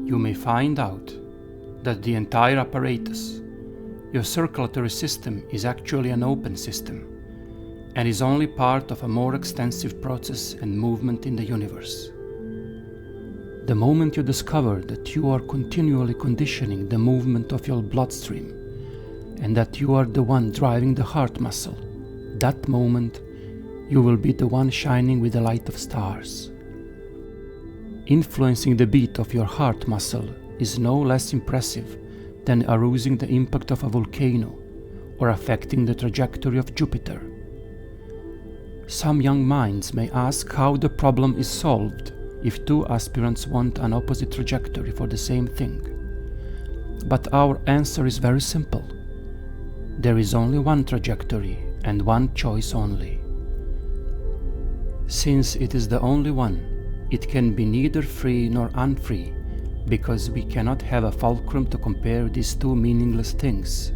you may find out that the entire apparatus, your circulatory system, is actually an open system and is only part of a more extensive process and movement in the universe. The moment you discover that you are continually conditioning the movement of your bloodstream and that you are the one driving the heart muscle, that moment you will be the one shining with the light of stars. Influencing the beat of your heart muscle is no less impressive than arousing the impact of a volcano or affecting the trajectory of Jupiter. Some young minds may ask how the problem is solved if two aspirants want an opposite trajectory for the same thing. But our answer is very simple. There is only one trajectory and one choice only. Since it is the only one, it can be neither free nor unfree, because we cannot have a fulcrum to compare these two meaningless things.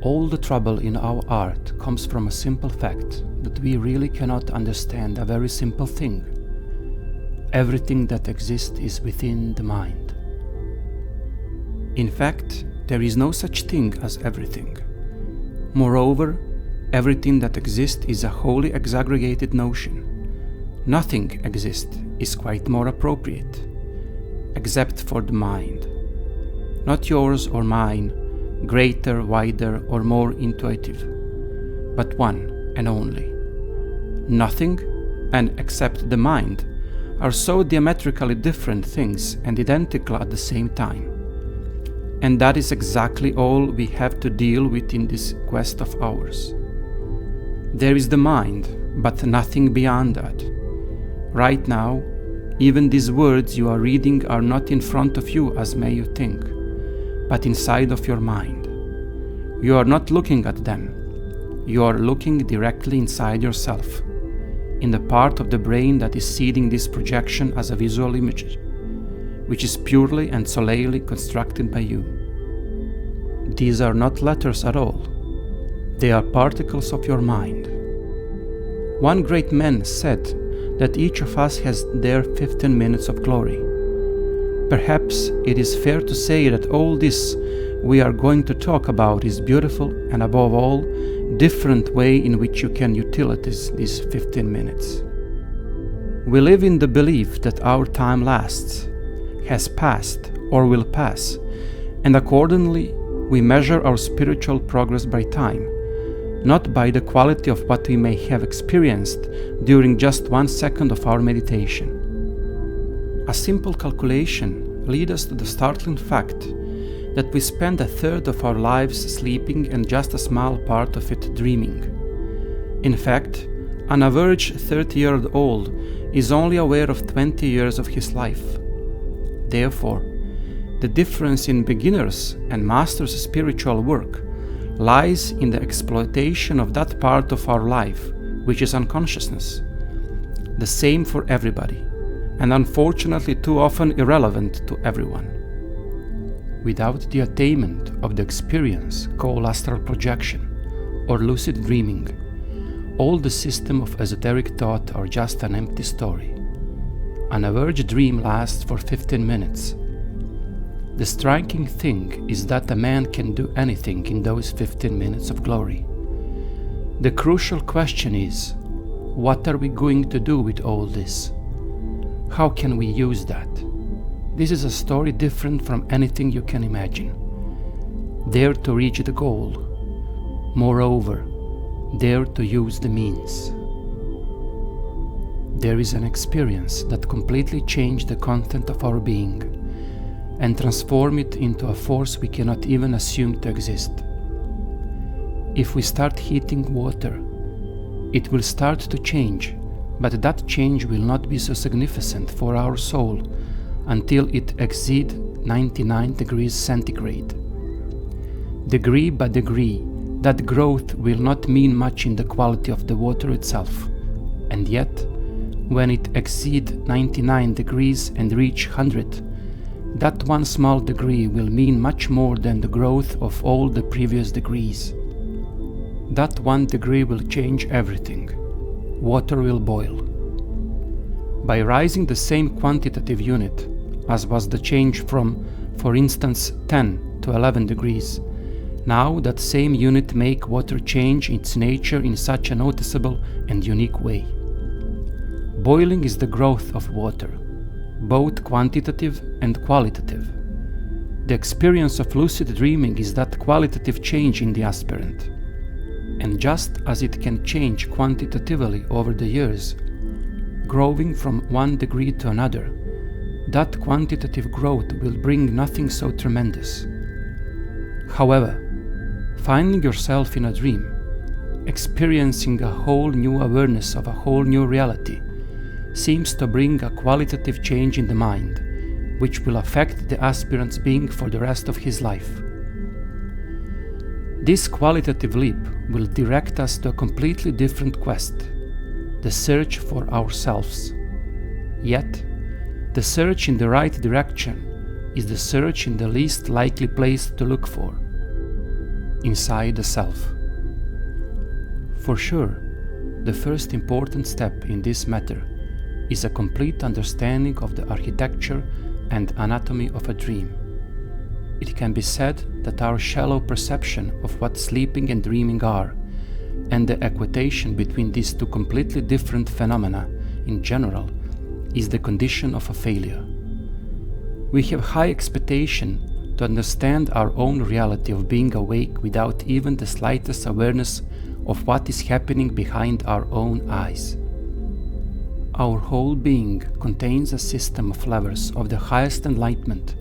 All the trouble in our art comes from a simple fact that we really cannot understand a very simple thing. Everything that exists is within the mind. In fact, there is no such thing as everything. Moreover, everything that exists is a wholly exaggregated notion. Nothing exists is quite more appropriate, except for the mind. Not yours or mine, greater, wider, or more intuitive, but one and only. Nothing and except the mind are so diametrically different things and identical at the same time. And that is exactly all we have to deal with in this quest of ours. There is the mind, but nothing beyond that. Right now, even these words you are reading are not in front of you as may you think, but inside of your mind. You are not looking at them. You are looking directly inside yourself, in the part of the brain that is seeding this projection as a visual image, which is purely and solely constructed by you. These are not letters at all. They are particles of your mind. One great man said that each of us has their 15 minutes of glory. Perhaps it is fair to say that all this we are going to talk about is beautiful and, above all, different way in which you can utilize these 15 minutes. We live in the belief that our time lasts, has passed, or will pass, and accordingly we measure our spiritual progress by time, not by the quality of what we may have experienced during just 1 second of our meditation. A simple calculation leads us to the startling fact that we spend a third of our lives sleeping and just a small part of it dreaming. In fact, an average 30-year-old is only aware of 20 years of his life. Therefore, the difference in beginners and masters' spiritual work lies in the exploitation of that part of our life, which is unconsciousness. The same for everybody, and unfortunately too often irrelevant to everyone. Without the attainment of the experience called astral projection or lucid dreaming, all the system of esoteric thought are just an empty story. An average dream lasts for 15 minutes. The striking thing is that a man can do anything in those 15 minutes of glory. The crucial question is, what are we going to do with all this? How can we use that? This is a story different from anything you can imagine. Dare to reach the goal. Moreover, dare to use the means. There is an experience that completely changed the content of our being and transform it into a force we cannot even assume to exist. If we start heating water, it will start to change, but that change will not be so significant for our soul until it exceeds 99 degrees centigrade. Degree by degree, that growth will not mean much in the quality of the water itself, and yet, when it exceeds 99 degrees and reach 100, that one small degree will mean much more than the growth of all the previous degrees. That 1 degree will change everything. Water will boil. By rising the same quantitative unit, as was the change from, for instance, 10 to 11 degrees, now that same unit make water change its nature in such a noticeable and unique way. Boiling is the growth of water, both quantitative and qualitative. The experience of lucid dreaming is that qualitative change in the aspirant. And just as it can change quantitatively over the years, growing from 1 degree to another, that quantitative growth will bring nothing so tremendous. However, finding yourself in a dream, experiencing a whole new awareness of a whole new reality, seems to bring a qualitative change in the mind, which will affect the aspirant's being for the rest of his life. This qualitative leap will direct us to a completely different quest, the search for ourselves. Yet, the search in the right direction is the search in the least likely place to look for, inside the self. For sure, the first important step in this matter is a complete understanding of the architecture and anatomy of a dream. It can be said that our shallow perception of what sleeping and dreaming are, and the equitation between these two completely different phenomena in general, is the condition of a failure. We have high expectation to understand our own reality of being awake without even the slightest awareness of what is happening behind our own eyes. Our whole being contains a system of levels of the highest enlightenment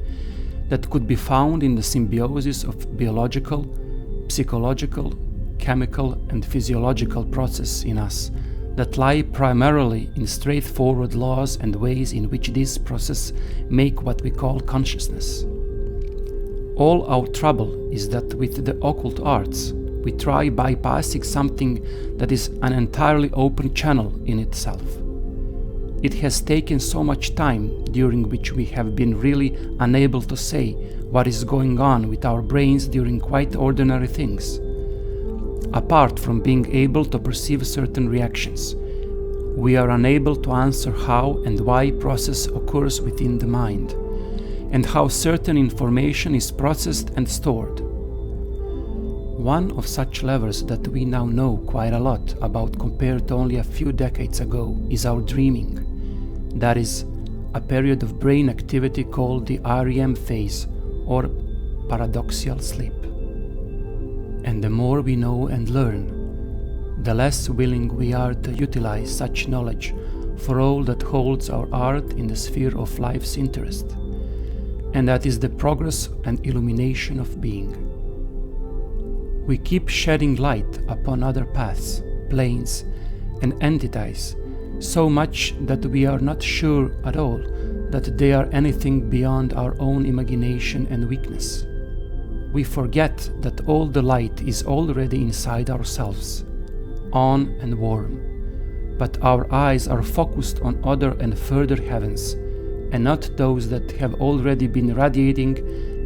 that could be found in the symbiosis of biological, psychological, chemical and physiological processes in us that lie primarily in straightforward laws and ways in which these processes make what we call consciousness. All our trouble is that with the occult arts, we try bypassing something that is an entirely open channel in itself. It has taken so much time during which we have been really unable to say what is going on with our brains during quite ordinary things. Apart from being able to perceive certain reactions, we are unable to answer how and why process occurs within the mind, and how certain information is processed and stored. One of such levels that we now know quite a lot about compared to only a few decades ago is our dreaming. That is, a period of brain activity called the REM phase, or paradoxical sleep. And the more we know and learn, the less willing we are to utilize such knowledge for all that holds our art in the sphere of life's interest, and that is the progress and illumination of being. We keep shedding light upon other paths, planes, and entities, so much that we are not sure at all that they are anything beyond our own imagination and weakness. We forget that all the light is already inside ourselves, on and warm, but our eyes are focused on other and further heavens, and not those that have already been radiating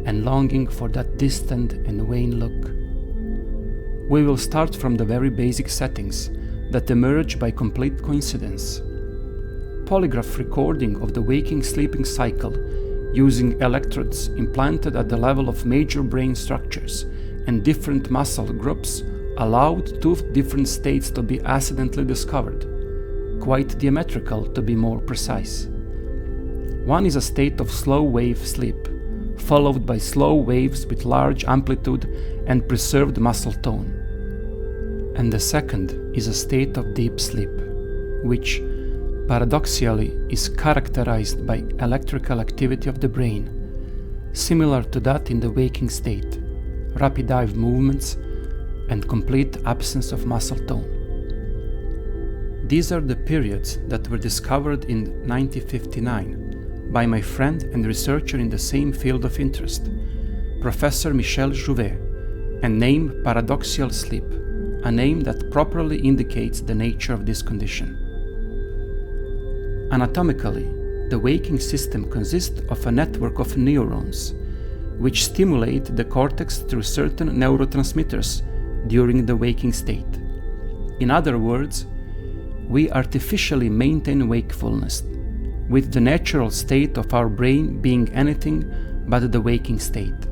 and longing for that distant and vain look. We will start from the very basic settings that emerge by complete coincidence. Polygraph recording of the waking-sleeping cycle using electrodes implanted at the level of major brain structures and different muscle groups allowed two different states to be accidentally discovered, quite diametrical to be more precise. One is a state of slow-wave sleep, followed by slow waves with large amplitude and preserved muscle tone. And the second is a state of deep sleep, which, paradoxically, is characterized by electrical activity of the brain, similar to that in the waking state, rapid eye movements, and complete absence of muscle tone. These are the periods that were discovered in 1959 by my friend and researcher in the same field of interest, Professor Michel Jouvet, and named paradoxical sleep, a name that properly indicates the nature of this condition. Anatomically, the waking system consists of a network of neurons, which stimulate the cortex through certain neurotransmitters during the waking state. In other words, we artificially maintain wakefulness, with the natural state of our brain being anything but the waking state,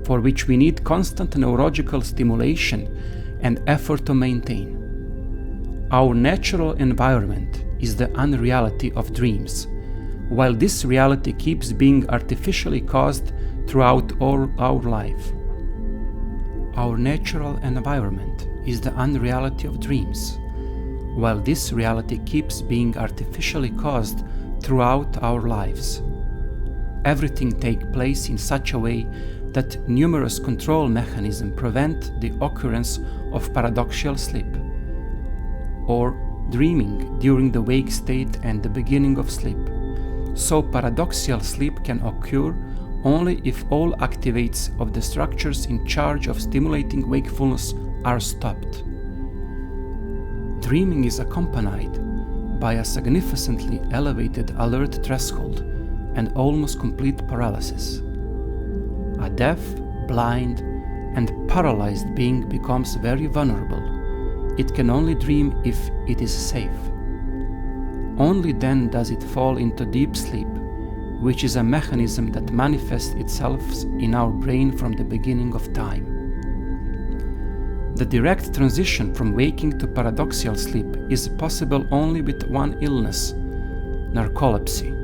for which we need constant neurological stimulation and effort to maintain. Our natural environment is the unreality of dreams, while this reality keeps being artificially caused throughout all our life. Our natural environment is the unreality of dreams, while this reality keeps being artificially caused throughout our lives. Everything takes place in such a way that numerous control mechanisms prevent the occurrence of paradoxical sleep, or dreaming during the wake state and the beginning of sleep. So paradoxical sleep can occur only if all activates of the structures in charge of stimulating wakefulness are stopped. Dreaming is accompanied by a significantly elevated alert threshold and almost complete paralysis. A deaf, blind, and paralyzed being becomes very vulnerable. It can only dream if it is safe. Only then does it fall into deep sleep, which is a mechanism that manifests itself in our brain from the beginning of time. The direct transition from waking to paradoxical sleep is possible only with one illness, narcolepsy.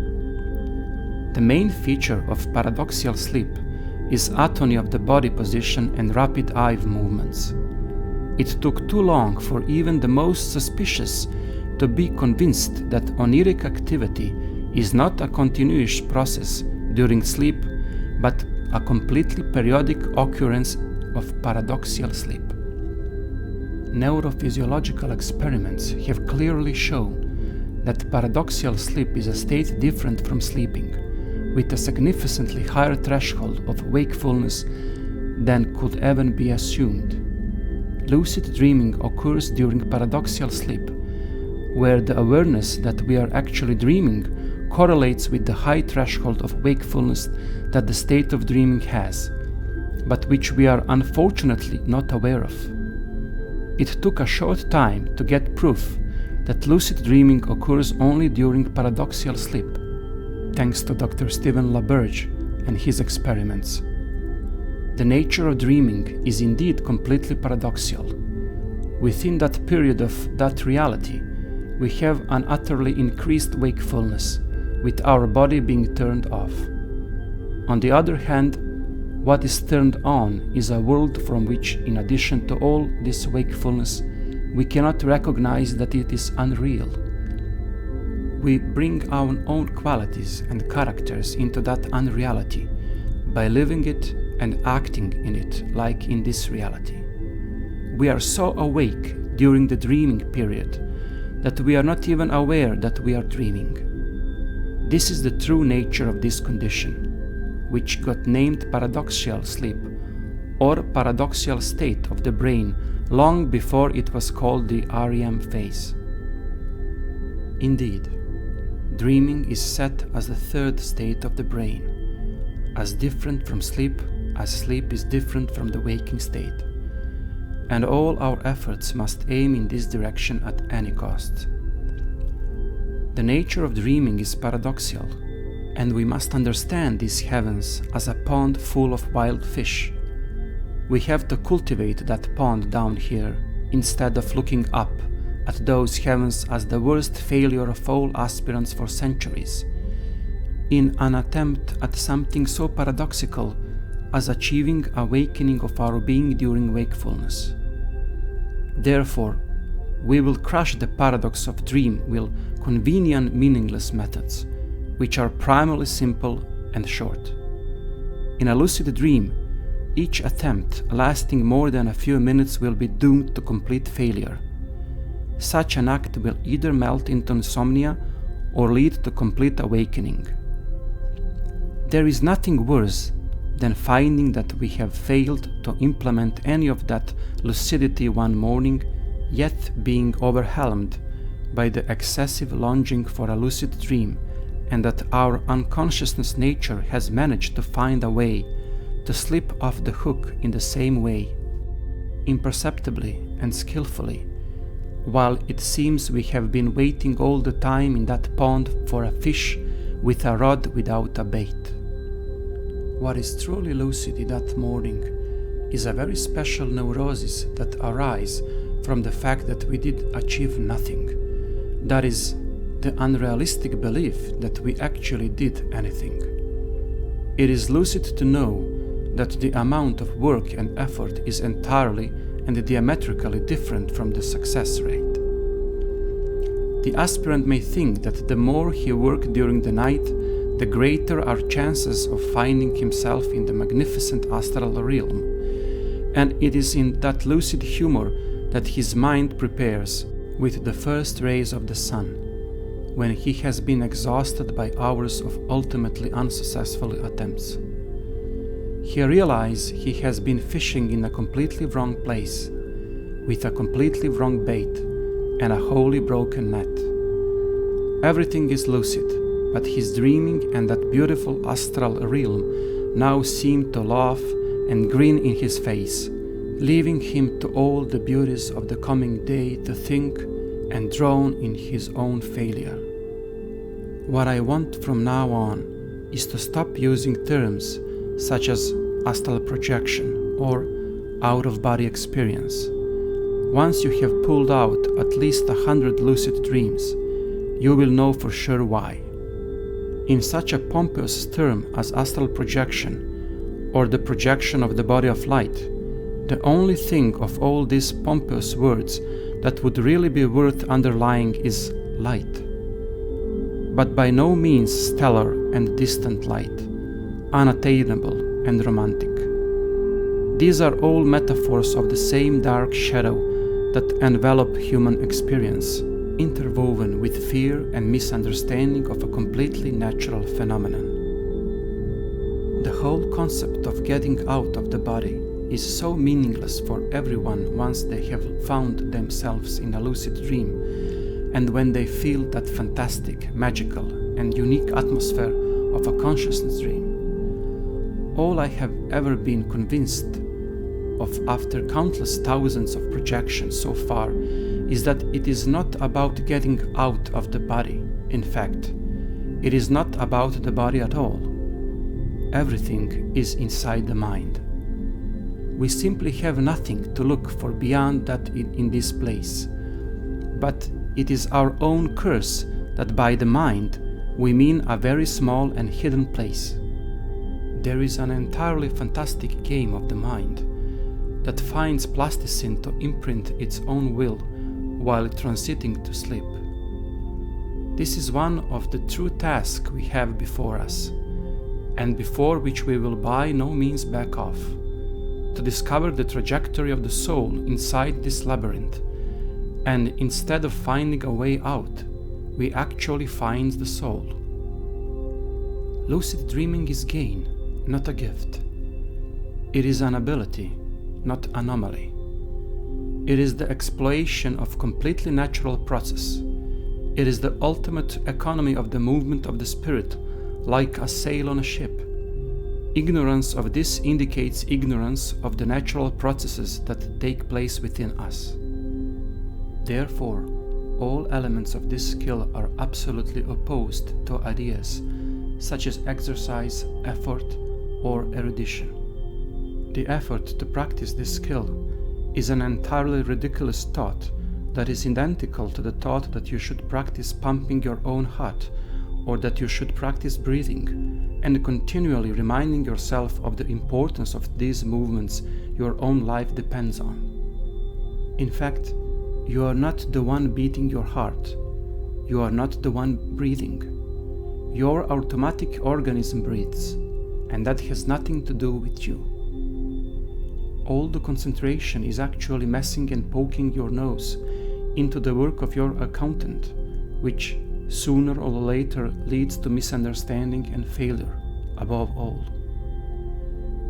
The main feature of paradoxical sleep is atony of the body position and rapid eye movements. It took too long for even the most suspicious to be convinced that oniric activity is not a continuous process during sleep, but a completely periodic occurrence of paradoxical sleep. Neurophysiological experiments have clearly shown that paradoxical sleep is a state different from sleeping, with a significantly higher threshold of wakefulness than could ever be assumed. Lucid dreaming occurs during paradoxical sleep, where the awareness that we are actually dreaming correlates with the high threshold of wakefulness that the state of dreaming has, but which we are unfortunately not aware of. It took a short time to get proof that lucid dreaming occurs only during paradoxical sleep, thanks to Dr. Stephen LaBerge and his experiments. The nature of dreaming is indeed completely paradoxical. Within that period of that reality, we have an utterly increased wakefulness, with our body being turned off. On the other hand, what is turned on is a world from which, in addition to all this wakefulness, we cannot recognize that it is unreal. We bring our own qualities and characters into that unreality by living it and acting in it like in this reality. We are so awake during the dreaming period that we are not even aware that we are dreaming. This is the true nature of this condition, which got named paradoxical sleep or paradoxical state of the brain long before it was called the REM phase. Indeed, dreaming is set as the third state of the brain, as different from sleep as sleep is different from the waking state, and all our efforts must aim in this direction at any cost. The nature of dreaming is paradoxical, and we must understand these heavens as a pond full of wild fish. We have to cultivate that pond down here, instead of looking up at those heavens as the worst failure of all aspirants for centuries, in an attempt at something so paradoxical as achieving awakening of our being during wakefulness. Therefore, we will crush the paradox of dream with convenient, meaningless methods, which are primarily simple and short. In a lucid dream, each attempt lasting more than a few minutes will be doomed to complete failure. Such an act will either melt into insomnia or lead to complete awakening. There is nothing worse than finding that we have failed to implement any of that lucidity one morning, yet being overwhelmed by the excessive longing for a lucid dream, and that our unconsciousness nature has managed to find a way to slip off the hook in the same way, imperceptibly and skillfully, while it seems we have been waiting all the time in that pond for a fish with a rod without a bait. What is truly lucid in that morning is a very special neurosis that arises from the fact that we did achieve nothing. That is, the unrealistic belief that we actually did anything. It is lucid to know that the amount of work and effort is entirely and diametrically different from the success rate. The aspirant may think that the more he works during the night, the greater are chances of finding himself in the magnificent astral realm, and it is in that lucid humor that his mind prepares with the first rays of the sun, when he has been exhausted by hours of ultimately unsuccessful attempts. He realizes he has been fishing in a completely wrong place, with a completely wrong bait and a wholly broken net. Everything is lucid, but his dreaming and that beautiful astral realm now seem to laugh and grin in his face, leaving him to all the beauties of the coming day to think and drown in his own failure. What I want from now on is to stop using terms such as astral projection or out-of-body experience. Once you have pulled out at least 100 lucid dreams, you will know for sure why. In such a pompous term as astral projection, or the projection of the body of light, the only thing of all these pompous words that would really be worth underlying is light. But by no means stellar and distant light, unattainable and romantic. These are all metaphors of the same dark shadow that envelop human experience, interwoven with fear and misunderstanding of a completely natural phenomenon. The whole concept of getting out of the body is so meaningless for everyone once they have found themselves in a lucid dream, and when they feel that fantastic, magical, and unique atmosphere of a consciousness dream. All I have ever been convinced of after countless thousands of projections so far is that it is not about getting out of the body. In fact, it is not about the body at all. Everything is inside the mind. We simply have nothing to look for beyond that in this place. But it is our own curse that by the mind we mean a very small and hidden place. There is an entirely fantastic game of the mind that finds plasticine to imprint its own will while transiting to sleep. This is one of the true tasks we have before us, and before which we will by no means back off, to discover the trajectory of the soul inside this labyrinth, and instead of finding a way out, we actually find the soul. Lucid dreaming is gain, not a gift. It is an ability, not anomaly. It is the exploration of completely natural process. It is the ultimate economy of the movement of the spirit, like a sail on a ship. Ignorance of this indicates ignorance of the natural processes that take place within us. Therefore, all elements of this skill are absolutely opposed to ideas such as exercise, effort, or erudition. The effort to practice this skill is an entirely ridiculous thought that is identical to the thought that you should practice pumping your own heart, or that you should practice breathing, and continually reminding yourself of the importance of these movements your own life depends on. In fact, you are not the one beating your heart. You are not the one breathing. Your automatic organism breathes, and that has nothing to do with you. All the concentration is actually messing and poking your nose into the work of your accountant, which sooner or later leads to misunderstanding and failure, above all.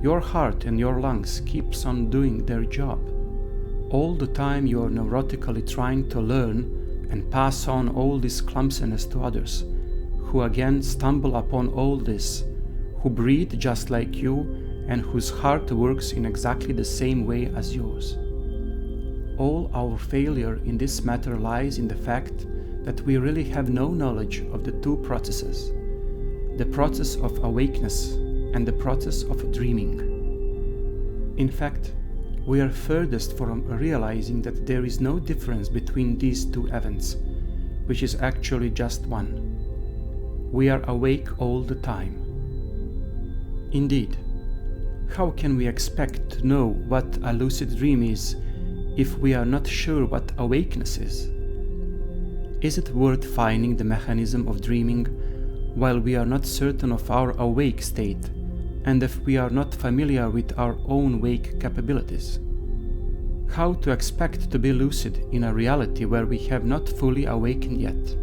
Your heart and your lungs keeps on doing their job. All the time you are neurotically trying to learn and pass on all this clumsiness to others, who again stumble upon all this, who breathe just like you and whose heart works in exactly the same way as yours. All our failure in this matter lies in the fact that we really have no knowledge of the two processes. the process of awakeness and the process of dreaming. In fact, we are furthest from realizing that there is no difference between these two events, which is actually just one. We are awake all the time. Indeed, how can we expect to know what a lucid dream is if we are not sure what awakeness is? Is it worth finding the mechanism of dreaming while we are not certain of our awake state, and if we are not familiar with our own wake capabilities? How to expect to be lucid in a reality where we have not fully awakened yet?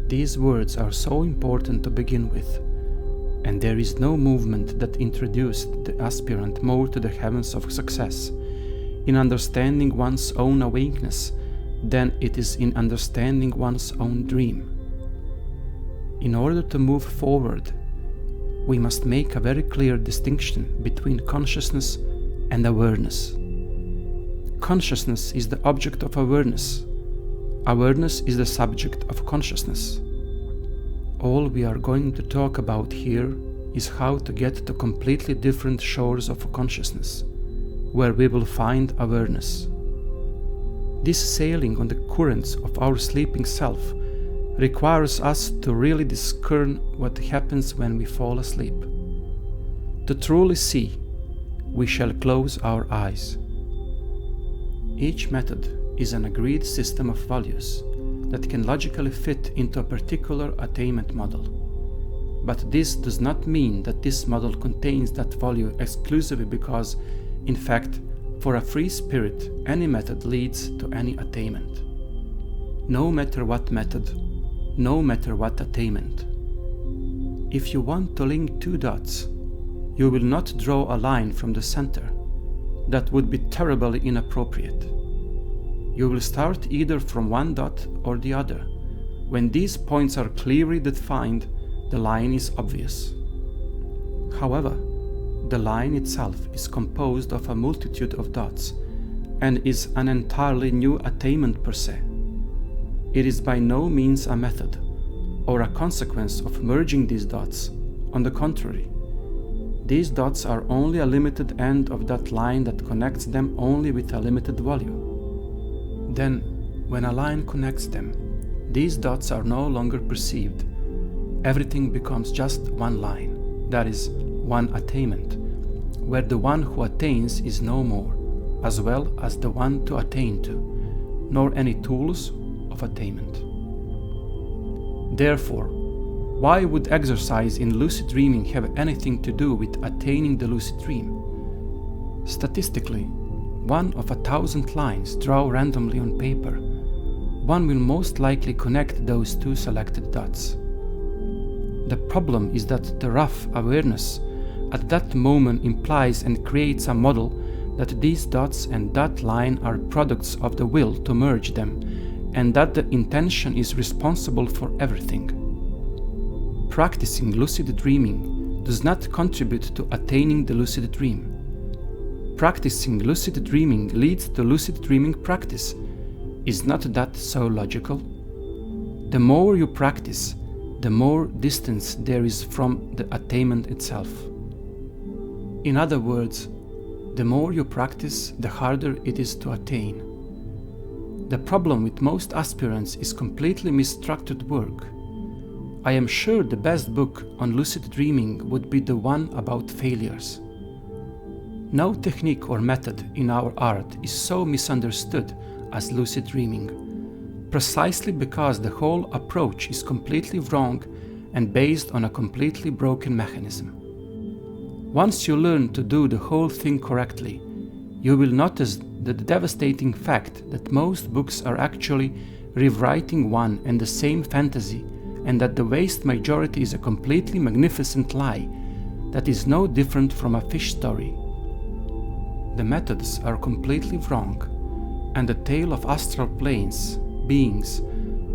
These words are so important to begin with, and there is no movement that introduced the aspirant more to the heavens of success in understanding one's own awakeness than it is in understanding one's own dream. In order to move forward, we must make a very clear distinction between consciousness and awareness. Consciousness is the object of awareness. Awareness is the subject of consciousness. All we are going to talk about here is how to get to completely different shores of consciousness, where we will find awareness. This sailing on the currents of our sleeping self requires us to really discern what happens when we fall asleep. To truly see, we shall close our eyes. Each method is an agreed system of values that can logically fit into a particular attainment model. But this does not mean that this model contains that value exclusively because, in fact, for a free spirit, any method leads to any attainment. No matter what method, no matter what attainment. If you want to link two dots, you will not draw a line from the center. That would be terribly inappropriate. You will start either from one dot or the other. When these points are clearly defined, the line is obvious. However, the line itself is composed of a multitude of dots and is an entirely new attainment per se. It is by no means a method or a consequence of merging these dots. On the contrary, these dots are only a limited end of that line that connects them only with a limited value. Then, when a line connects them, these dots are no longer perceived. Everything becomes just one line, that is, one attainment, where the one who attains is no more, as well as the one to attain to, nor any tools of attainment. Therefore, why would exercise in lucid dreaming have anything to do with attaining the lucid dream? Statistically, 1 of 1,000 lines drawn randomly on paper, one will most likely connect those two selected dots. The problem is that the rough awareness at that moment implies and creates a model that these dots and that line are products of the will to merge them, and that the intention is responsible for everything. Practicing lucid dreaming does not contribute to attaining the lucid dream. Practicing lucid dreaming leads to lucid dreaming practice. Is not that so logical? The more you practice, the more distance there is from the attainment itself. In other words, the more you practice, the harder it is to attain. The problem with most aspirants is completely misstructured work. I am sure the best book on lucid dreaming would be the one about failures. No technique or method in our art is so misunderstood as lucid dreaming, precisely because the whole approach is completely wrong and based on a completely broken mechanism. Once you learn to do the whole thing correctly, you will notice the devastating fact that most books are actually rewriting one and the same fantasy, and that the vast majority is a completely magnificent lie that is no different from a fish story. The methods are completely wrong, and the tale of astral planes, beings,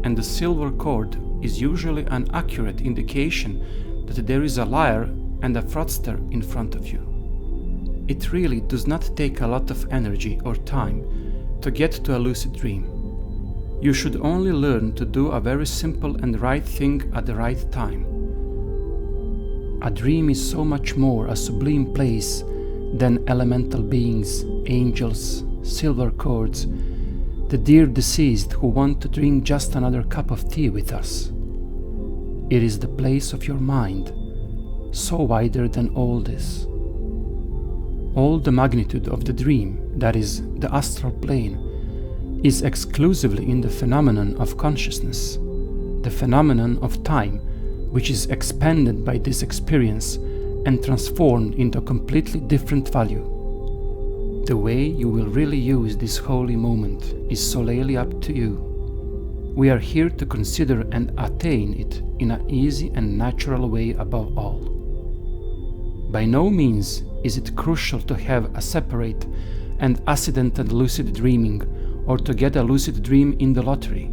and the silver cord is usually an accurate indication that there is a liar and a fraudster in front of you. It really does not take a lot of energy or time to get to a lucid dream. You should only learn to do a very simple and right thing at the right time. A dream is so much more a sublime place than elemental beings, angels, silver cords, the dear deceased who want to drink just another cup of tea with us. It is the place of your mind, so wider than all this. All the magnitude of the dream, that is, the astral plane, is exclusively in the phenomenon of consciousness, the phenomenon of time, which is expanded by this experience and transformed into a completely different value. The way you will really use this holy moment is solely up to you. We are here to consider and attain it in an easy and natural way above all. By no means is it crucial to have a separate and accidental lucid dreaming or to get a lucid dream in the lottery.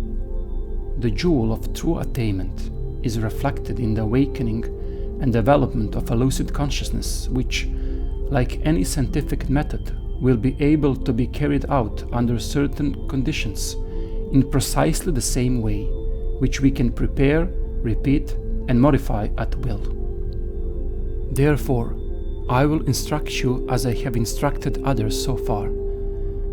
The jewel of true attainment is reflected in the awakening and development of a lucid consciousness which, like any scientific method, will be able to be carried out under certain conditions in precisely the same way, which we can prepare, repeat, and modify at will. Therefore, I will instruct you as I have instructed others so far,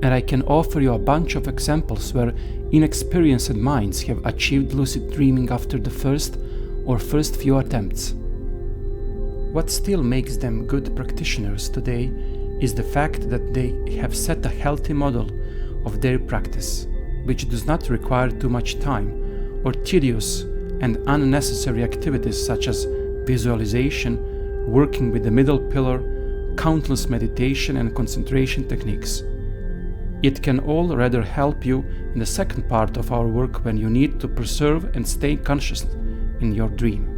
and I can offer you a bunch of examples where inexperienced minds have achieved lucid dreaming after the first few attempts. What still makes them good practitioners today is the fact that they have set a healthy model of their practice, which does not require too much time or tedious and unnecessary activities such as visualization, working with the middle pillar, countless meditation and concentration techniques. It can all rather help you in the second part of our work when you need to preserve and stay conscious in your dream.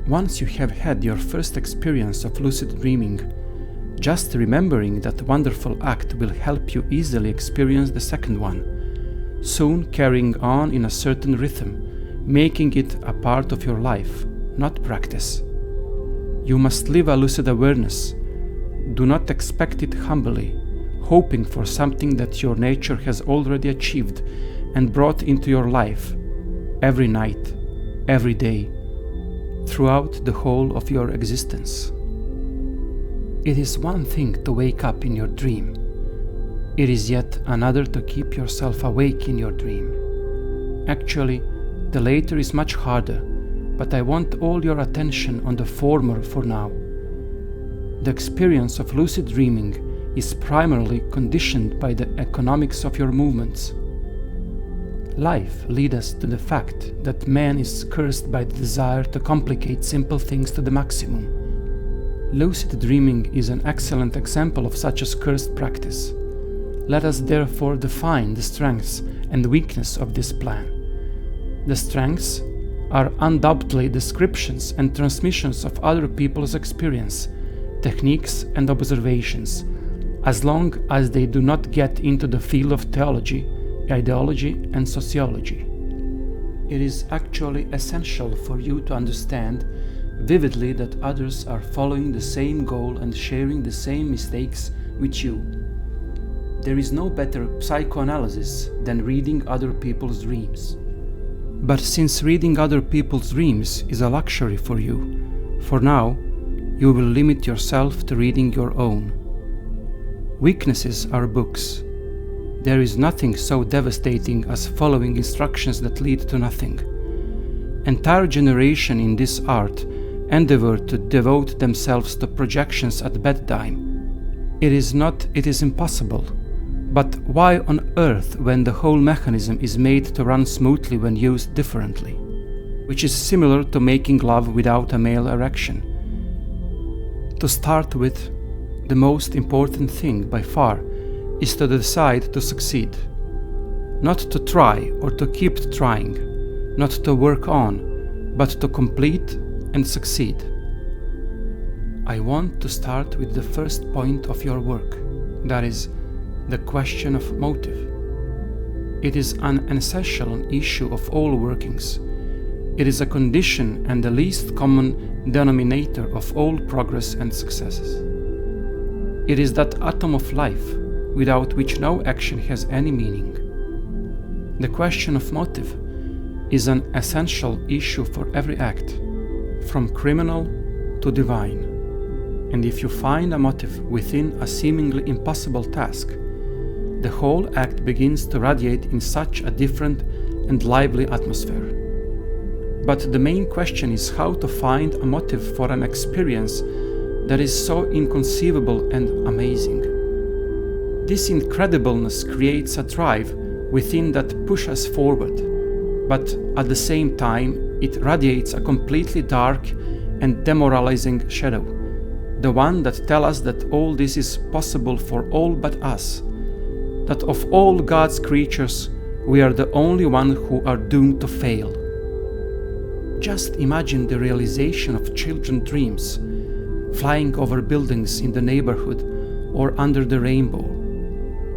Once you have had your first experience of lucid dreaming, just remembering that wonderful act will help you easily experience the second one, soon carrying on in a certain rhythm, making it a part of your life, not practice. You must live a lucid awareness. Do not expect it humbly, hoping for something that your nature has already achieved and brought into your life, every night, every day, throughout the whole of your existence. It is one thing to wake up in your dream. It is yet another to keep yourself awake in your dream. Actually, the latter is much harder, but I want all your attention on the former for now. The experience of lucid dreaming is primarily conditioned by the economics of your movements. Life leads us to the fact that man is cursed by the desire to complicate simple things to the maximum. Lucid dreaming is an excellent example of such a cursed practice. Let us therefore define the strengths and weakness of this plan. The strengths are undoubtedly descriptions and transmissions of other people's experience, techniques and observations, as long as they do not get into the field of theology, ideology and sociology. It is actually essential for you to understand vividly that others are following the same goal and sharing the same mistakes with you. There is no better psychoanalysis than reading other people's dreams. But since reading other people's dreams is a luxury for you, for now, you will limit yourself to reading your own. Weaknesses are books. There is nothing so devastating as following instructions that lead to nothing. Entire generation in this art endeavor to devote themselves to projections at bedtime. It is impossible. But why on earth when the whole mechanism is made to run smoothly when used differently, which is similar to making love without a male erection? To start with, the most important thing by far is to decide to succeed. Not to try or to keep trying, not to work on, but to complete and succeed. I want to start with the first point of your work, that is, the question of motive. It is an essential issue of all workings. It is a condition and the least common denominator of all progress and successes. It is that atom of life without which no action has any meaning. The question of motive is an essential issue for every act, from criminal to divine. And if you find a motive within a seemingly impossible task, the whole act begins to radiate in such a different and lively atmosphere. But the main question is how to find a motive for an experience that is so inconceivable and amazing. This incredibleness creates a drive within that pushes us forward, but at the same time it radiates a completely dark and demoralizing shadow, the one that tells us that all this is possible for all but us, that of all God's creatures we are the only ones who are doomed to fail. Just imagine the realization of children's dreams, flying over buildings in the neighborhood or under the rainbow.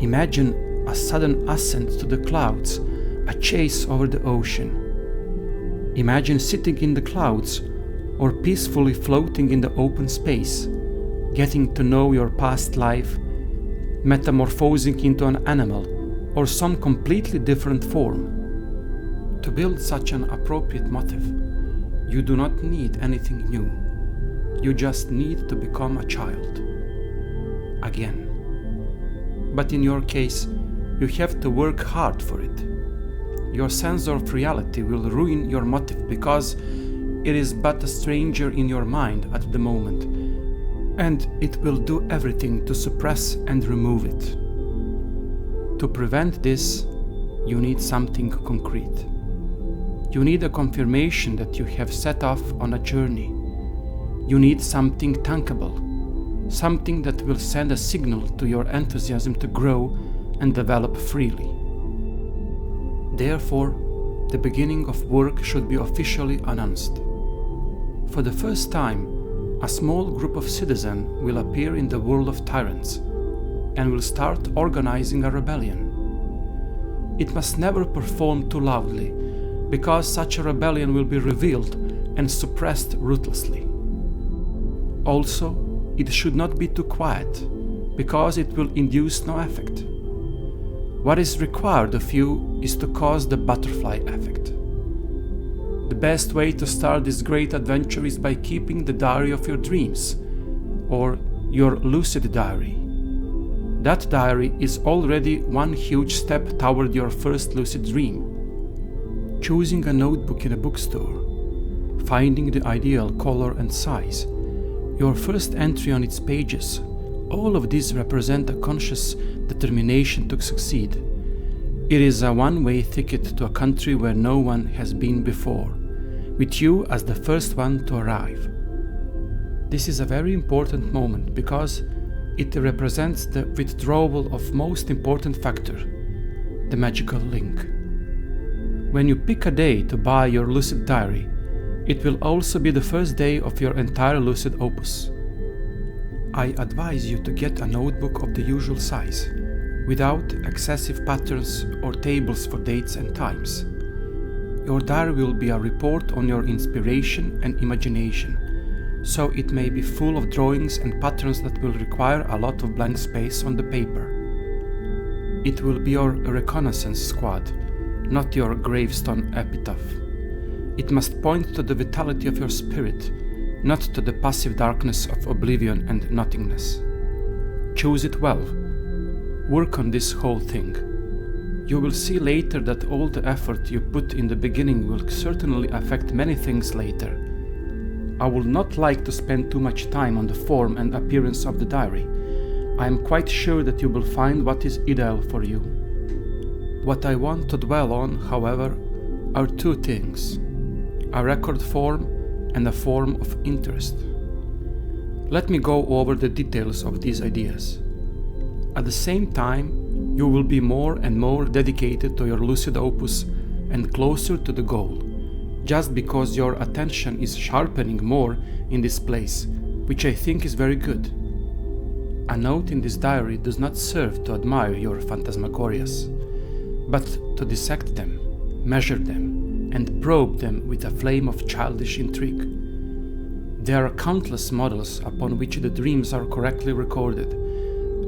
Imagine a sudden ascent to the clouds, a chase over the ocean. Imagine sitting in the clouds or peacefully floating in the open space, getting to know your past life, metamorphosing into an animal or some completely different form. To build such an appropriate motive, you do not need anything new. You just need to become a child. Again. But in your case, you have to work hard for it. Your sense of reality will ruin your motive because it is but a stranger in your mind at the moment, and it will do everything to suppress and remove it. To prevent this, you need something concrete. You need a confirmation that you have set off on a journey. You need something tangible, something that will send a signal to your enthusiasm to grow and develop freely. Therefore, the beginning of work should be officially announced. For the first time, a small group of citizens will appear in the world of tyrants and will start organizing a rebellion. It must never perform too loudly, because such a rebellion will be revealed and suppressed ruthlessly. Also, it should not be too quiet, because it will induce no effect. What is required of you is to cause the butterfly effect. The best way to start this great adventure is by keeping the diary of your dreams, or your lucid diary. That diary is already one huge step toward your first lucid dream. Choosing a notebook in a bookstore, finding the ideal color and size, your first entry on its pages, all of these represent a conscious determination to succeed. It is a one-way ticket to a country where no one has been before, with you as the first one to arrive. This is a very important moment because it represents the withdrawal of most important factor, the magical link. When you pick a day to buy your lucid diary, it will also be the first day of your entire lucid opus. I advise you to get a notebook of the usual size, without excessive patterns or tables for dates and times. Your diary will be a report on your inspiration and imagination, so it may be full of drawings and patterns that will require a lot of blank space on the paper. It will be your reconnaissance squad, not your gravestone epitaph. It must point to the vitality of your spirit, not to the passive darkness of oblivion and nothingness. Choose it well. Work on this whole thing. You will see later that all the effort you put in the beginning will certainly affect many things later. I would not like to spend too much time on the form and appearance of the diary. I am quite sure that you will find what is ideal for you. What I want to dwell on, however, are two things: a record form and a form of interest. Let me go over the details of these ideas. At the same time, you will be more and more dedicated to your lucid opus and closer to the goal, just because your attention is sharpening more in this place, which I think is very good. A note in this diary does not serve to admire your phantasmagorias, but to dissect them, measure them, and probe them with a flame of childish intrigue. There are countless models upon which the dreams are correctly recorded,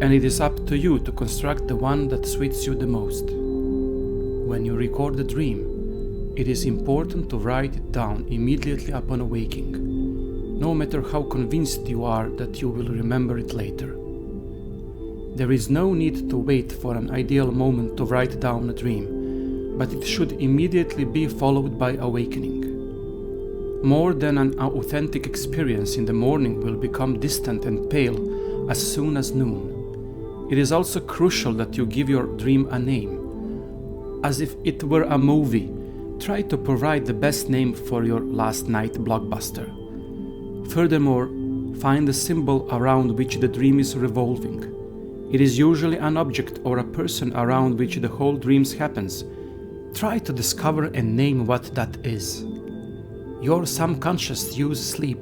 and it is up to you to construct the one that suits you the most. When you record the dream, it is important to write it down immediately upon awaking. no matter how convinced you are that you will remember it later. There is no need to wait for an ideal moment to write down a dream, but it should immediately be followed by awakening. More than an authentic experience in the morning will become distant and pale as soon as noon. It is also crucial that you give your dream a name. As if it were a movie, try to provide the best name for your last night blockbuster. Furthermore, find the symbol around which the dream is revolving. It is usually an object or a person around which the whole dream happens. Try to discover and name what that is. Your subconscious uses sleep,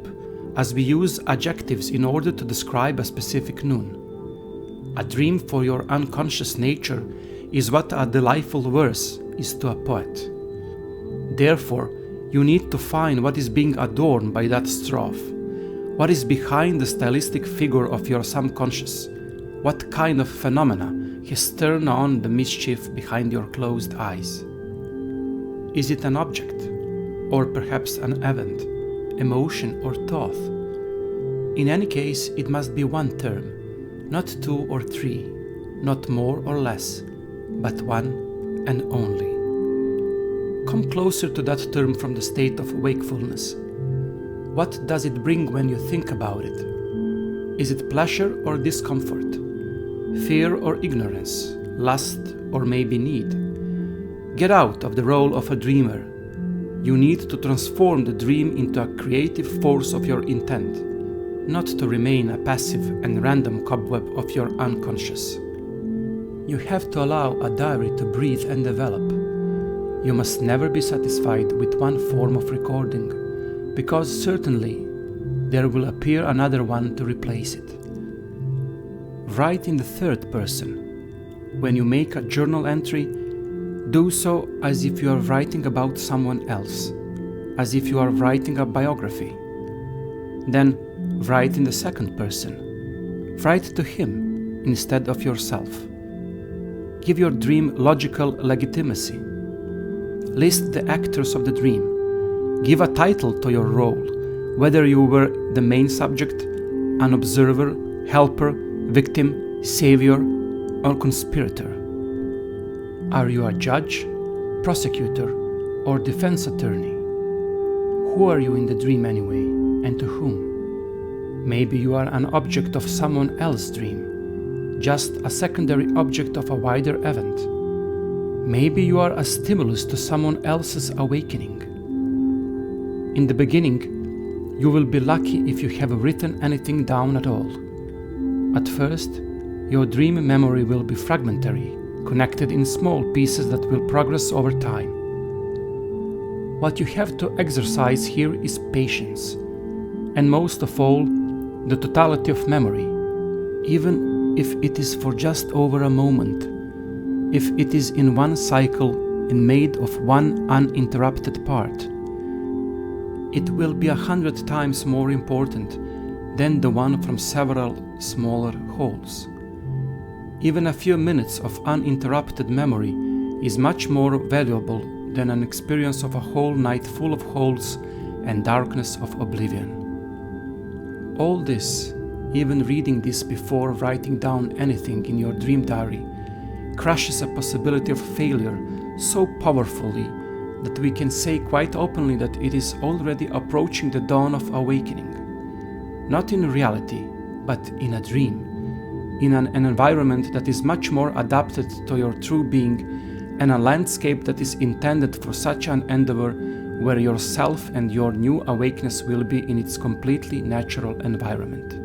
as we use adjectives in order to describe a specific noon. A dream for your unconscious nature is what a delightful verse is to a poet. Therefore, you need to find what is being adorned by that strophe. What is behind the stylistic figure of your subconscious? What kind of phenomena has turned on the mischief behind your closed eyes? Is it an object, or perhaps an event, emotion, or thought? In any case, it must be one term, not two or three, not more or less, but one and only. Come closer to that term from the state of wakefulness. What does it bring when you think about it? Is it pleasure or discomfort? Fear or ignorance? Lust or maybe need? Get out of the role of a dreamer. You need to transform the dream into a creative force of your intent, not to remain a passive and random cobweb of your unconscious. You have to allow a diary to breathe and develop. You must never be satisfied with one form of recording, because certainly there will appear another one to replace it. Write in the third person. When you make a journal entry, do so as if you are writing about someone else, as if you are writing a biography. Then write in the second person. Write to him instead of yourself. Give your dream logical legitimacy. List the actors of the dream. Give a title to your role, whether you were the main subject, an observer, helper, victim, savior, or conspirator. Are you a judge, prosecutor, or defense attorney? Who are you in the dream anyway, and to whom? Maybe you are an object of someone else's dream, just a secondary object of a wider event. Maybe you are a stimulus to someone else's awakening. In the beginning, you will be lucky if you have written anything down at all. At first, your dream memory will be fragmentary, connected in small pieces that will progress over time. What you have to exercise here is patience, and most of all, the totality of memory, even if it is for just over a moment, if it is in one cycle and made of one uninterrupted part. It will be 100 times more important than the one from several smaller holes. Even a few minutes of uninterrupted memory is much more valuable than an experience of a whole night full of holes and darkness of oblivion. All this, even reading this before writing down anything in your dream diary, crushes a possibility of failure so powerfully that we can say quite openly that it is already approaching the dawn of awakening. Not in reality, but in a dream, in an environment that is much more adapted to your true being, and a landscape that is intended for such an endeavor where yourself and your new awakeness will be in its completely natural environment.